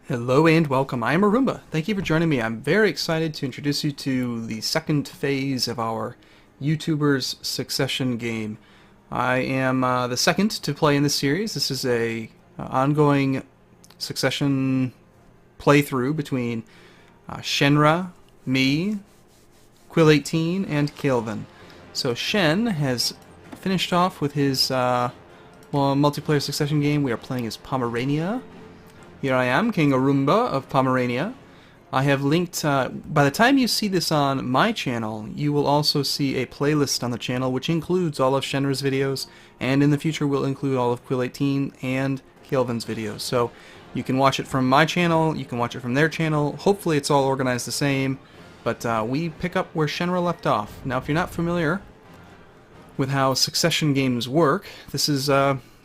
Hello and welcome. I am Arumba. Thank you for joining me. I'm very excited to introduce you to the second phase of our YouTuber's Succession game. I am the second to play in this series. This is a ongoing Succession playthrough between Shenra, me, Quill18, and Kailvin. So Shen has finished off with his multiplayer Succession game. We are playing as Pomerania. Here I am, King Arumba of Pomerania. I have linked, by the time you see this on my channel, you will also see a playlist on the channel which includes all of Shenra's videos, and in the future will include all of Quill18 and Kailvin's videos. So you can watch it from my channel, you can watch it from their channel. Hopefully it's all organized the same, but we pick up where Shenra left off. Now if you're not familiar with how Succession games work, this is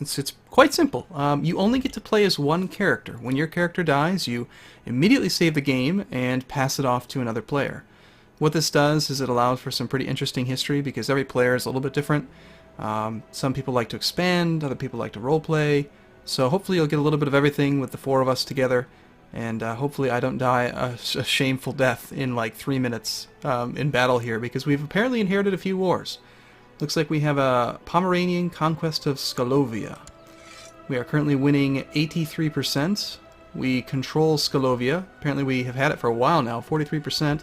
it's quite simple. You only get to play as one character. When your character dies, you immediately save the game and pass it off to another player. What this does is it allows for some pretty interesting history because every player is a little bit different. Some people like to expand, other people like to roleplay. So hopefully you'll get a little bit of everything with the four of us together, and hopefully I don't die a shameful death in like 3 minutes in battle here, because we've apparently inherited a few wars. Looks like we have a Pomeranian conquest of Skalovia. We are currently winning 83%. We control Skalovia. Apparently we have had it for a while now, 43%.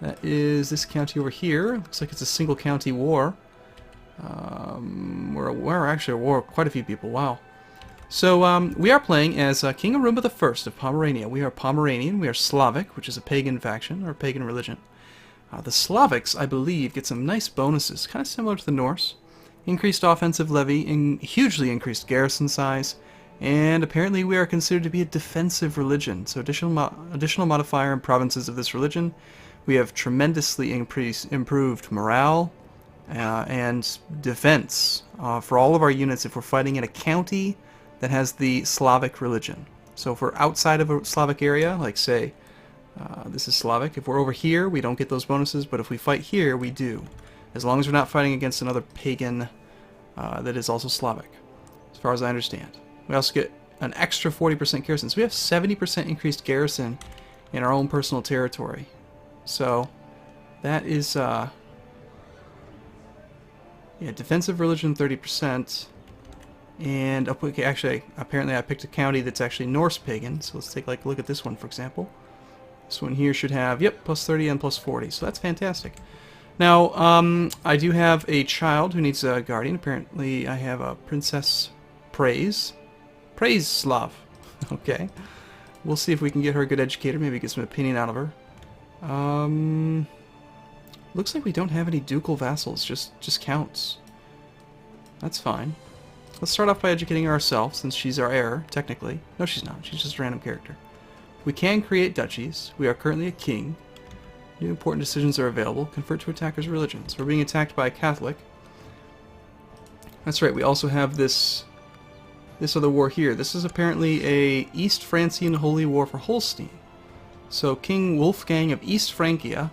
That is this county over here. Looks like it's a single county war. We're actually at war with quite a few people, wow. So we are playing as King Arumba I of Pomerania. We are Pomeranian, we are Slavic, which is a pagan faction, or pagan religion. The Slavics, I believe, get some nice bonuses, kind of similar to the Norse. Increased offensive levy, hugely increased garrison size, and apparently we are considered to be a defensive religion. So additional modifier in provinces of this religion. We have tremendously improved morale and defense for all of our units if we're fighting in a county that has the Slavic religion. So if we're outside of a Slavic area, like say, this is Slavic. If we're over here, we don't get those bonuses, but if we fight here, we do. As long as we're not fighting against another pagan that is also Slavic, as far as I understand. We also get an extra 40% garrison. So we have 70% increased garrison in our own personal territory. So that is, yeah, defensive religion 30%. And, okay, actually, apparently I picked a county that's actually Norse pagan. So let's take like a look at this one, for example. This one here should have, yep, plus 30 and plus 40, so that's fantastic. Now, I do have a child who needs a guardian. Apparently, I have a Princess Praise. Praise Slav. Okay. We'll see if we can get her a good educator, maybe get some opinion out of her. Looks like we don't have any ducal vassals, just counts. That's fine. Let's start off by educating her ourselves, since she's our heir, technically. No, she's not. She's just a random character. We can create duchies. We are currently a king. New important decisions are available. Convert to attackers' religions. We're being attacked by a Catholic. That's right, we also have this other war here. This is apparently a East Francian holy war for Holstein. So King Wolfgang of East Francia,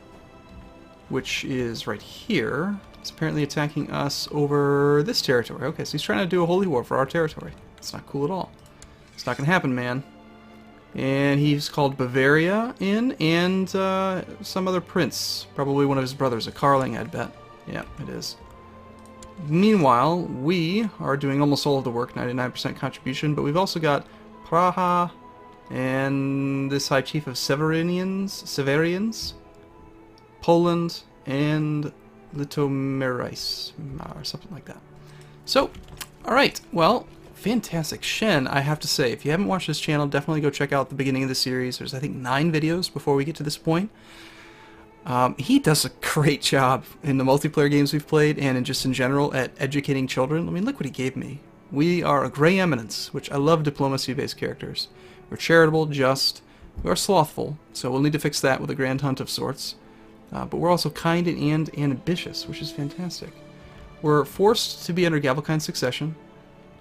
which is right here, is apparently attacking us over this territory. Okay, so he's trying to do a holy war for our territory. It's not cool at all. It's not going to happen, man. And he's called Bavaria in, and some other prince. Probably one of his brothers, a Carling, I'd bet. Yeah, it is. Meanwhile, we are doing almost all of the work, 99% contribution, but we've also got Praha and this High Chief of Severians, Poland, and Litomeris, or something like that. So, alright, well, fantastic. Shen, I have to say, if you haven't watched this channel, definitely go check out the beginning of the series. There's, I think, 9 videos before we get to this point. He does a great job in the multiplayer games we've played, and just in general at educating children. I mean, look what he gave me. We are a Grey Eminence, which I love diplomacy-based characters. We're charitable, just, we are slothful, so we'll need to fix that with a grand hunt of sorts. But we're also kind and ambitious, which is fantastic. We're forced to be under Gavelkind succession.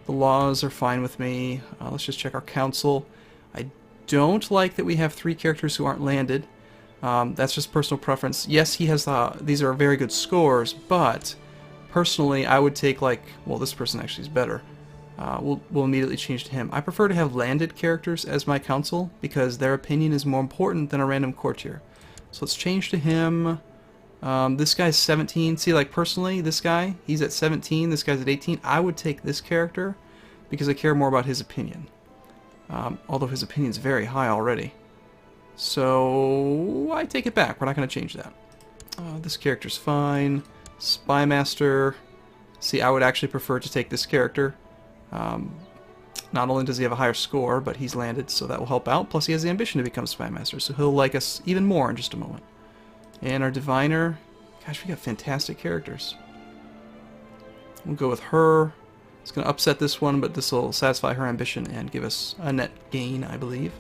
The laws are fine with me. Let's just check our council. I don't like that we have 3 characters who aren't landed. That's just personal preference. Yes, he has these are very good scores, but personally I would take, like, well, this person actually is better. we'll immediately change to him. I prefer to have landed characters as my council because their opinion is more important than a random courtier. So let's change to him. This guy's 17. See, like, personally, this guy, he's at 17, this guy's at 18. I would take this character because I care more about his opinion. Although his opinion's very high already. So I take it back. We're not going to change that. This character's fine. Spy Master. See, I would actually prefer to take this character. Not only does he have a higher score, but he's landed, so that will help out. Plus, he has the ambition to become Spy Master, so he'll like us even more in just a moment. And our Diviner. Gosh, we got fantastic characters. We'll go with her. It's going to upset this one, but this will satisfy her ambition and give us a net gain, I believe.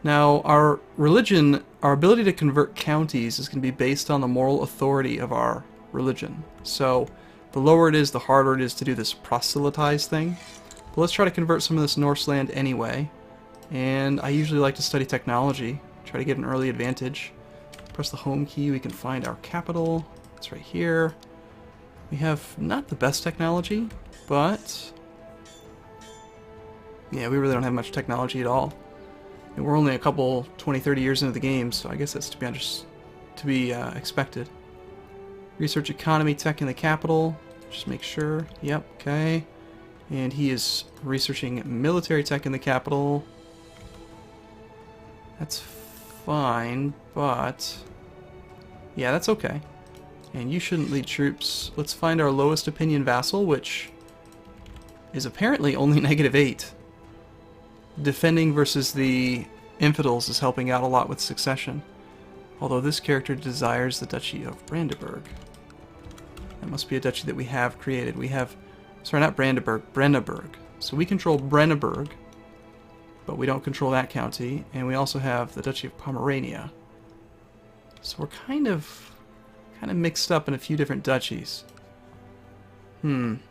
Now, our religion, our ability to convert counties is going to be based on the moral authority of our religion. So, the lower it is, the harder it is to do this proselytize thing. But let's try to convert some of this Norse land anyway. And I usually like to study technology, try to get an early advantage. Press the home key, we can find our capital. It's right here. We have not the best technology, but yeah, we really don't have much technology at all. And we're only a couple 20-30 years into the game, so I guess that's to be expected. Research economy tech in the capital. Just make sure. Yep, okay. And he is researching military tech in the capital. That's fine, but yeah, that's okay. And you shouldn't lead troops. Let's find our lowest opinion vassal, which is apparently only -8. Defending versus the infidels is helping out a lot with succession. Although this character desires the Duchy of Brandenburg. That must be a duchy that we have created. We have, sorry, not Brandenburg, Brenneburg. So we control Brenneburg, but we don't control that county. And we also have the Duchy of Pomerania. So we're kind of mixed up in a few different duchies. And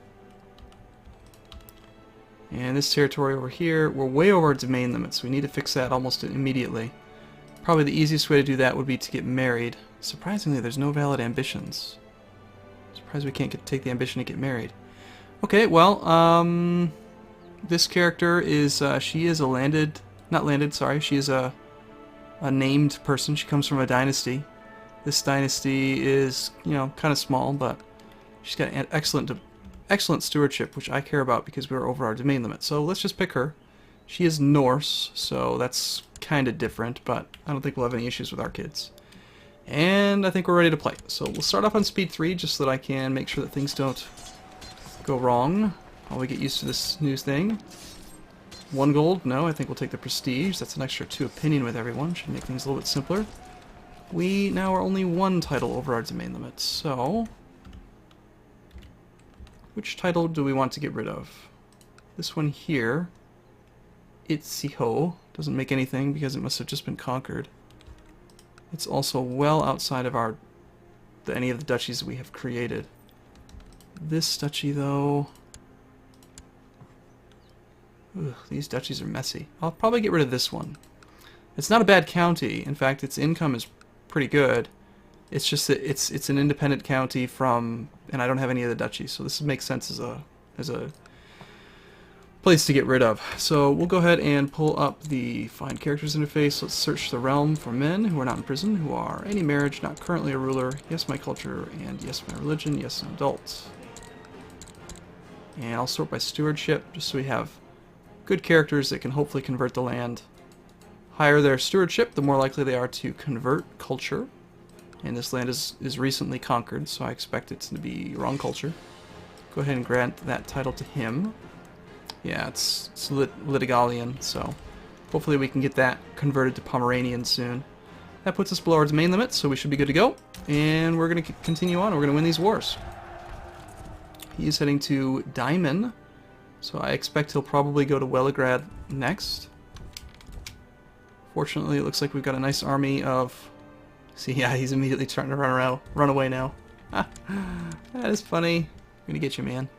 this territory over here, we're way over our domain limits. We need to fix that almost immediately. Probably the easiest way to do that would be to get married. Surprisingly, there's no valid ambitions. Surprised we can't take the ambition to get married. Okay, well, this character is, she is a she is a named person. She comes from a dynasty. This dynasty is, you know, kind of small, but she's got an excellent stewardship, which I care about because we're over our domain limit. So let's just pick her. She is Norse, so that's kind of different, but I don't think we'll have any issues with our kids. And I think we're ready to play. So we'll start off on speed 3 just so that I can make sure that things don't go wrong while we get used to this new thing. 1 gold? No, I think we'll take the prestige. That's an extra 2 opinion with everyone. Should make things a little bit simpler. We now are only 1 title over our domain limit, so which title do we want to get rid of? This one here, Itziho, doesn't make anything because it must have just been conquered. It's also well outside of any of the duchies that we have created. This duchy, though, these duchies are messy. I'll probably get rid of this one. It's not a bad county. In fact, its income is pretty good. It's just that it's an independent county from, and I don't have any of the duchies, so this makes sense as a place to get rid of. So we'll go ahead and pull up the Find Characters interface. Let's search the realm for men who are not in prison, who are any marriage, not currently a ruler, yes my culture, and yes my religion, yes an adult. And I'll sort by stewardship, just so we have good characters that can hopefully convert the land. Higher their stewardship, the more likely they are to convert culture. And this land is recently conquered, so I expect it to be wrong culture. Go ahead and grant that title to him. Yeah, it's Litigalian, so hopefully we can get that converted to Pomeranian soon. That puts us below our domain limit, so we should be good to go. And we're going to continue on. We're going to win these wars. He is heading to Daimon, so I expect he'll probably go to Welegrad next. Fortunately, it looks like we've got a nice army of... See, yeah, he's immediately starting to run away now. That is funny. I'm gonna get you, man.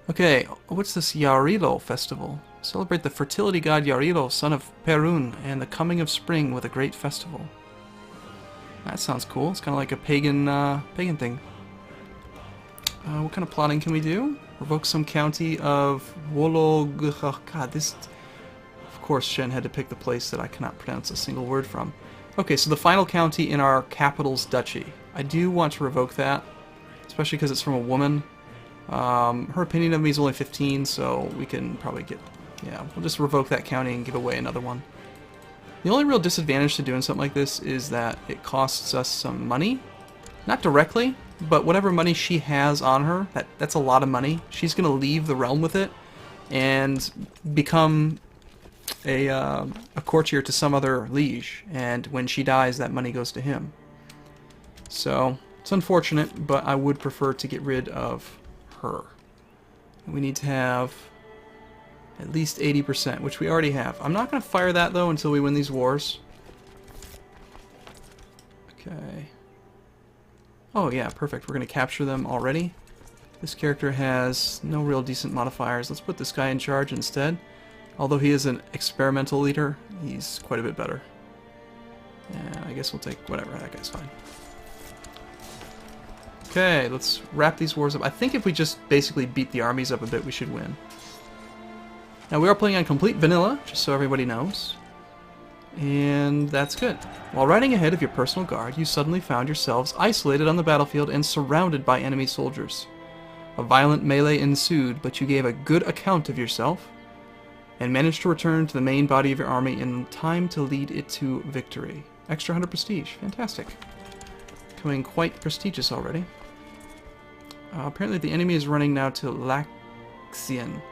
Okay, what's this Yarilo festival? Celebrate the fertility god Yarilo, son of Perun, and the coming of spring with a great festival. That sounds cool. It's kind of like a pagan thing. What kind of plotting can we do? Revoke some county of Wolog... Oh, God, this... Of course, Shen had to pick the place that I cannot pronounce a single word from. Okay, so the final county in our capital's duchy. I do want to revoke that, especially because it's from a woman. Her opinion of me is only 15, so we can probably get... Yeah, we'll just revoke that county and give away another one. The only real disadvantage to doing something like this is that it costs us some money. Not directly, but whatever money she has on her, that's a lot of money. She's going to leave the realm with it and become a courtier to some other liege. And when she dies, that money goes to him. So, it's unfortunate, but I would prefer to get rid of her. We need to have at least 80%, which we already have. I'm not going to fire that, though, until we win these wars. Okay. Oh, yeah, perfect. We're going to capture them already. This character has no real decent modifiers. Let's put this guy in charge instead. Although he is an experimental leader, he's quite a bit better. Yeah, I guess we'll take whatever. That guy's fine. Okay, let's wrap these wars up. I think if we just basically beat the armies up a bit, we should win. Now, we are playing on complete vanilla, just so everybody knows. And that's good. While riding ahead of your personal guard, you suddenly found yourselves isolated on the battlefield and surrounded by enemy soldiers. A violent melee ensued, but you gave a good account of yourself and managed to return to the main body of your army in time to lead it to victory. Extra 100 prestige. Fantastic. Becoming quite prestigious already. Apparently the enemy is running now to Laxian.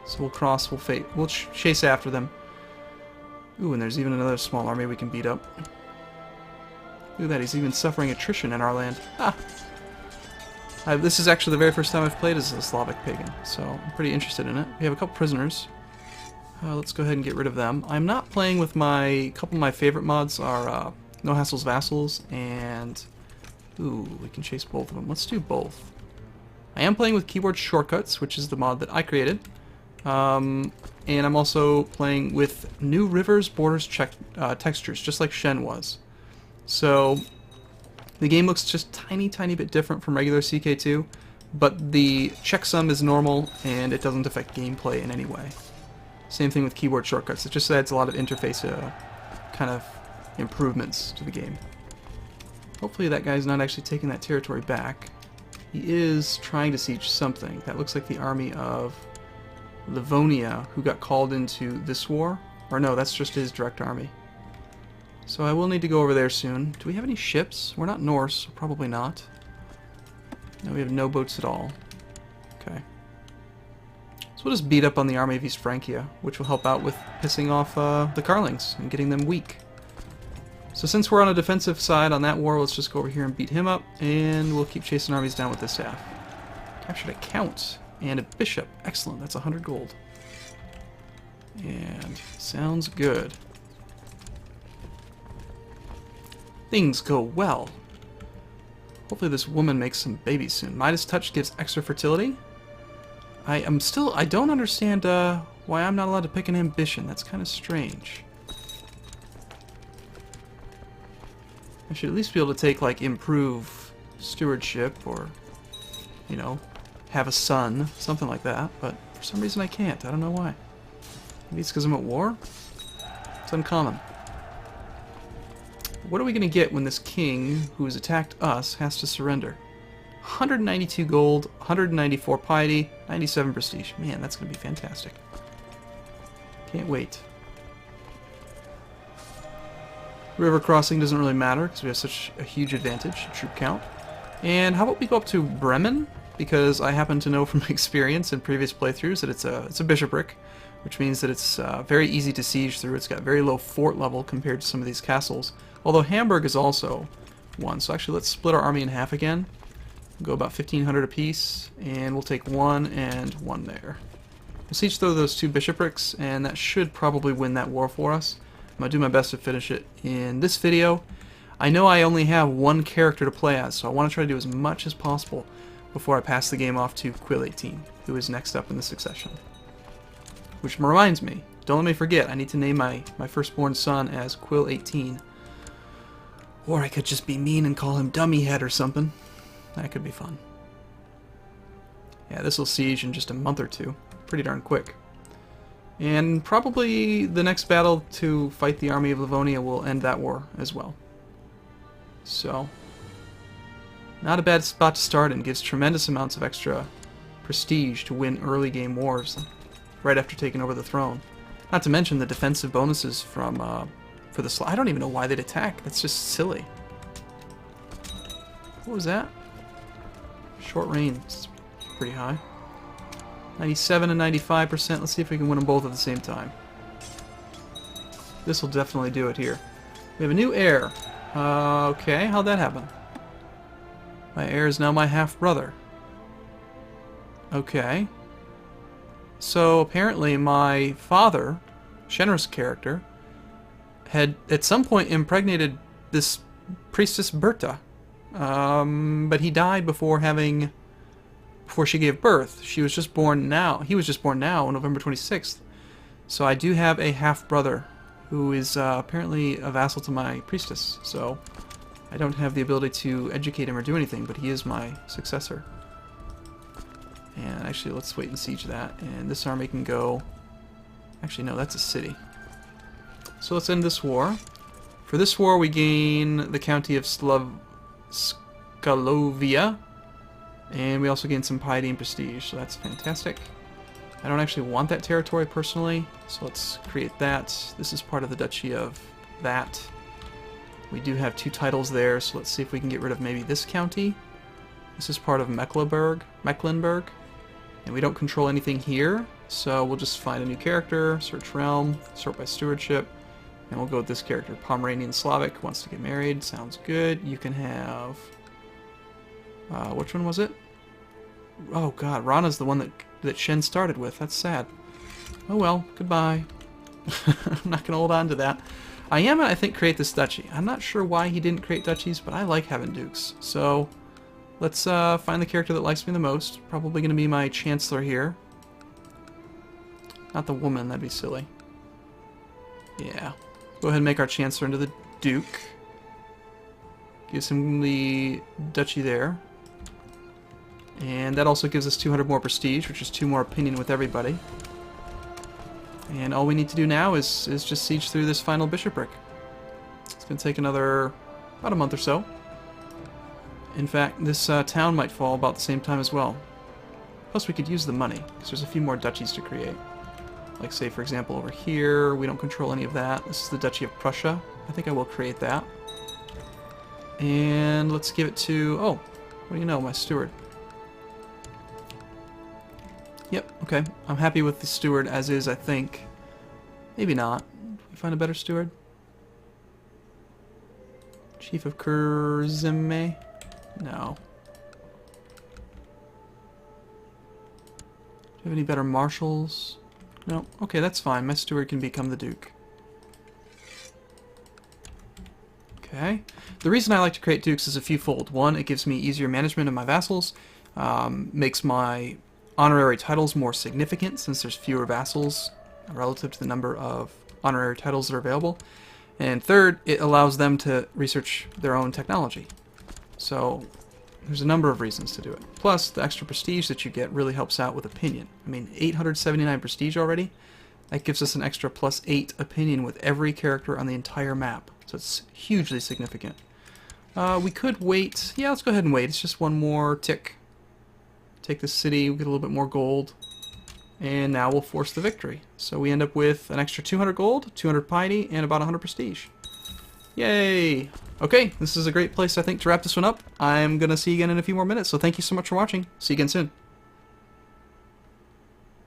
So we'll chase after them. Ooh, and there's even another small army we can beat up. Look at that, he's even suffering attrition in our land. Ah! This is actually the very first time I've played as a Slavic Pagan, so I'm pretty interested in it. We have a couple prisoners. Let's go ahead and get rid of them. I'm not playing with a couple of my favorite mods are No Hassles Vassals and... Ooh, we can chase both of them. Let's do both. I am playing with keyboard shortcuts, which is the mod that I created. And I'm also playing with new rivers, borders, textures, just like Shen was. So the game looks just tiny bit different from regular CK2, but the checksum is normal and it doesn't affect gameplay in any way. Same thing with keyboard shortcuts. It just adds a lot of interface kind of improvements to the game. Hopefully that guy's not actually taking that territory back. He is trying to siege something. That looks like the army of Livonia, who got called into this war. Or no, that's just his direct army. So I will need to go over there soon. Do we have any ships? We're not Norse, so probably not. No, we have no boats at all. Okay. So we'll just beat up on the army of East Francia, which will help out with pissing off the Carlings and getting them weak. So since we're on a defensive side on that war, let's just go over here and beat him up, and we'll keep chasing armies down with the staff. Captured a count and a bishop. Excellent, that's 100 gold. And sounds good. Things go well. Hopefully this woman makes some babies soon. Midas Touch gives extra fertility. I don't understand why I'm not allowed to pick an ambition. That's kind of strange. I should at least be able to take, like, improve stewardship or, you know, have a son, something like that. But for some reason I can't. I don't know why. Maybe it's because I'm at war? It's uncommon. What are we going to get when this king, who has attacked us, has to surrender? 192 gold, 194 piety, 97 prestige. Man, that's going to be fantastic. Can't wait. River crossing doesn't really matter because we have such a huge advantage, troop count. And how about we go up to Bremen? Because I happen to know from experience in previous playthroughs that it's a bishopric, which means that it's very easy to siege through. It's got very low fort level compared to some of these castles. Although Hamburg is also one. So actually let's split our army in half again. We'll go about 1,500 apiece, and we'll take one and one there. We'll siege through those two bishoprics, and that should probably win that war for us. I'm going to do my best to finish it in this video. I know I only have one character to play as, so I want to try to do as much as possible before I pass the game off to Quill 18, who is next up in the succession. Which reminds me, don't let me forget, I need to name my firstborn son as Quill 18. Or I could just be mean and call him Dummyhead or something. That could be fun. Yeah, this will siege in just a month or two. Pretty darn quick. And probably the next battle to fight the army of Livonia will end that war as well. So, not a bad spot to start in. Gives tremendous amounts of extra prestige to win early game wars right after taking over the throne. Not to mention the defensive bonuses from for the I don't even know why they'd attack. That's just silly. What was that? Short range. It's pretty high. 97 and 95%. Let's see if we can win them both at the same time. This will definitely do it here. We have a new heir. Okay, how'd that happen? My heir is now my half-brother. Okay. So apparently my father, Shen's character, had at some point impregnated this priestess Berta. But he died before she gave birth. She was just born now. He was just born now on November 26th. So I do have a half-brother who is apparently a vassal to my priestess. So I don't have the ability to educate him or do anything, but he is my successor. And actually, let's wait and siege that. And this army can go... Actually, no, that's a city. So let's end this war. For this war, we gain the county of Skalovia. And we also gain some piety and prestige, so that's fantastic. I don't actually want that territory personally, so let's create that. This is part of the Duchy of that. We do have 2 titles there, so let's see if we can get rid of maybe this county. This is part of Mecklenburg. And we don't control anything here, so we'll just find a new character, search realm, sort by stewardship, and we'll go with this character. Pomeranian Slavic wants to get married. Sounds good. You can have... which one was it? Oh god, Rana's the one that Shen started with. That's sad. Oh well, goodbye. I'm not going to hold on to that. I am going to, I think, create this duchy. I'm not sure why he didn't create duchies, but I like having dukes. So, let's find the character that likes me the most. Probably going to be my chancellor here. Not the woman, that'd be silly. Yeah. Go ahead and make our chancellor into the duke. Gives him the duchy there. And that also gives us 200 more prestige, which is 2 more opinion with everybody. And all we need to do now is just siege through this final bishopric. It's going to take about a month or so. In fact, this town might fall about the same time as well. Plus we could use the money, because there's a few more duchies to create. Like, say, for example, over here, we don't control any of that. This is the Duchy of Prussia. I think I will create that. And let's give it to... Oh, what do you know, my steward. Yep, okay. I'm happy with the steward as is, I think. Maybe not. Can we find a better steward? Chief of Kurzeme? No. Do you have any better marshals? No. Okay, that's fine. My steward can become the duke. Okay. The reason I like to create dukes is a few-fold. One, it gives me easier management of my vassals. Makes my honorary titles more significant since there's fewer vassals relative to the number of honorary titles that are available. And third, it allows them to research their own technology. So there's a number of reasons to do it. Plus, the extra prestige that you get really helps out with opinion. I mean, 879 prestige already. That gives us an extra +8 opinion with every character on the entire map. So it's hugely significant. We could wait. Yeah, let's go ahead and wait. It's just one more tick. Take the city, we get a little bit more gold, and now we'll force the victory. So we end up with an extra 200 gold, 200 piety, and about 100 prestige. Yay! Okay, this is a great place, I think, to wrap this one up. I'm going to see you again in a few more minutes, so thank you so much for watching. See you again soon.